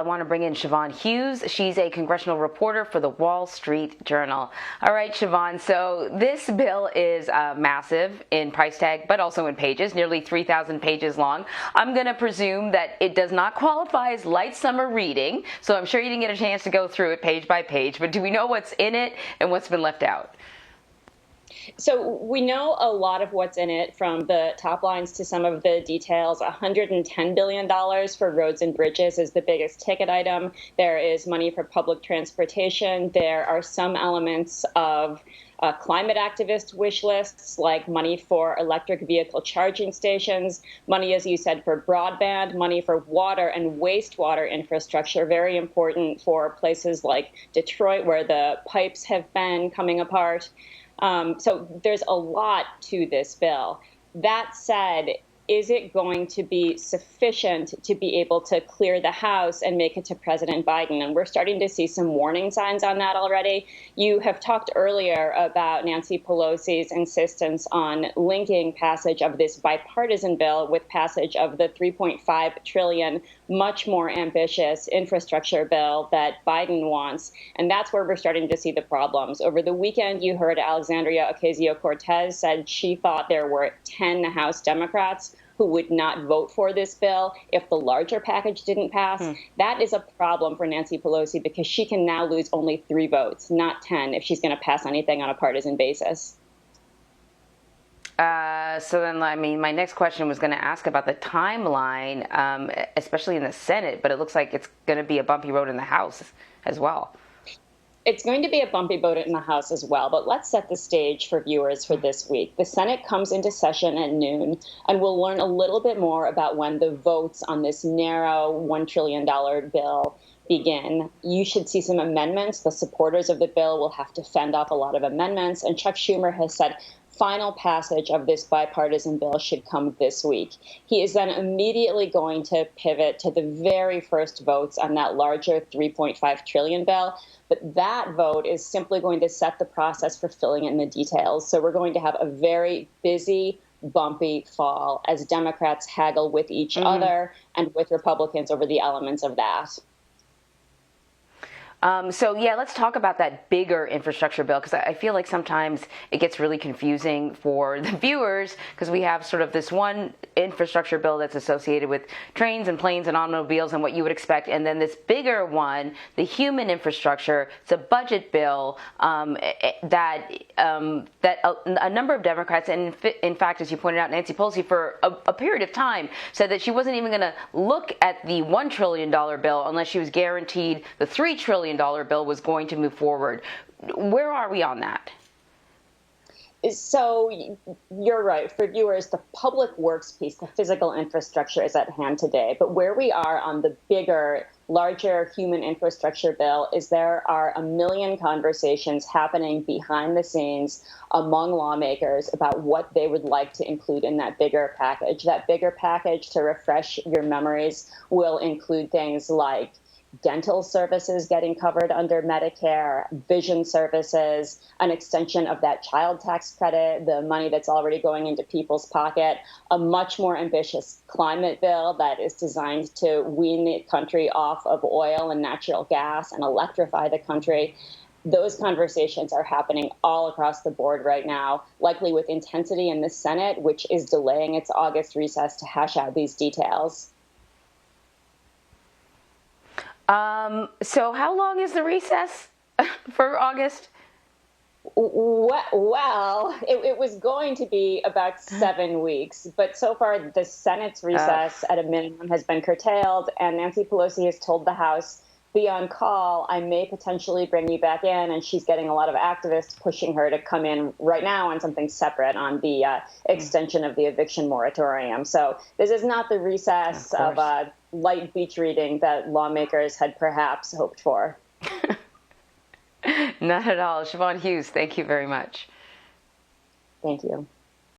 I want to bring in Siobhan Hughes. She's a congressional reporter for the Wall Street Journal. All right, Siobhan, so this bill is massive in price tag, but also in pages, nearly 3,000 pages long. I'm going to presume that it does not qualify as light summer reading, so I'm sure you didn't get a chance to go through it page by page, but do we know what's in it and what's been left out? So we know a lot of what's in it, from the top lines to some of the details. $110 billion for roads and bridges is the biggest ticket item. There is money for public transportation. There are some elements of climate activist wish lists, like money for electric vehicle charging stations, money, as you said, for broadband, money for water and wastewater infrastructure, very important for places like Detroit, where the pipes have been coming apart. So there's a lot to this bill. That said, is it going to be sufficient to be able to clear the House and make it to President Biden? And we're starting to see some warning signs on that already. You have talked earlier about Nancy Pelosi's insistence on linking passage of this bipartisan bill with passage of the $3.5 trillion, much more ambitious infrastructure bill that Biden wants. And that's where we're starting to see the problems. Over the weekend, you heard Alexandria Ocasio-Cortez said she thought there were 10 House Democrats who would not vote for this bill if the larger package didn't pass. That is a problem for Nancy Pelosi, because she can now lose only 3 votes, not 10, if she's going to pass anything on a partisan basis. So then, I mean, my next question was going to ask about the timeline, especially in the Senate, but it looks like it's going to be a bumpy road in the House as well. It's going to be a bumpy vote in the House as well, but let's set the stage for viewers for this week. The Senate comes into session at noon, and we'll learn a little bit more about when the votes on this narrow $1 trillion bill begin. You should see some amendments. The supporters of the bill will have to fend off a lot of amendments, and Chuck Schumer has said final passage of this bipartisan bill should come this week. He is then immediately going to pivot to the very first votes on that larger $3.5 trillion bill. But that vote is simply going to set the process for filling in the details. So we're going to have a very busy, bumpy fall as Democrats haggle with each other and with Republicans over the elements of that. So yeah, let's talk about that bigger infrastructure bill, because I feel like sometimes it gets really confusing for the viewers, because we have sort of this one infrastructure bill that's associated with trains and planes and automobiles and what you would expect, and then this bigger one, the human infrastructure. It's a budget bill that a number of Democrats, and in fact, as you pointed out, Nancy Pelosi, for a period of time said that she wasn't even going to look at the $1 trillion bill unless she was guaranteed the $3 trillion bill was going to move forward. Where are we on that? So you're right. For viewers, the public works piece, the physical infrastructure, is at hand today. But where we are on the bigger, larger human infrastructure bill is there are a million conversations happening behind the scenes among lawmakers about what they would like to include in that bigger package. That bigger package, to refresh your memories, will include things like dental services getting covered under Medicare, vision services, an extension of that child tax credit, the money that's already going into people's pocket, a much more ambitious climate bill that is designed to wean the country off of oil and natural gas and electrify the country. Those conversations are happening all across the board right now, likely with intensity in the Senate, which is delaying its August recess to hash out these details. So how long is the recess for August? Well, it was going to be about 7 weeks, but so far the Senate's recess at a minimum has been curtailed, and Nancy Pelosi has told the House, be on call, I may potentially bring you back in, and she's getting a lot of activists pushing her to come in right now on something separate, on the extension of the eviction moratorium. So this is not the recess of light beach reading that lawmakers had perhaps hoped for. Not at all. Siobhan Hughes, thank you very much. Thank you.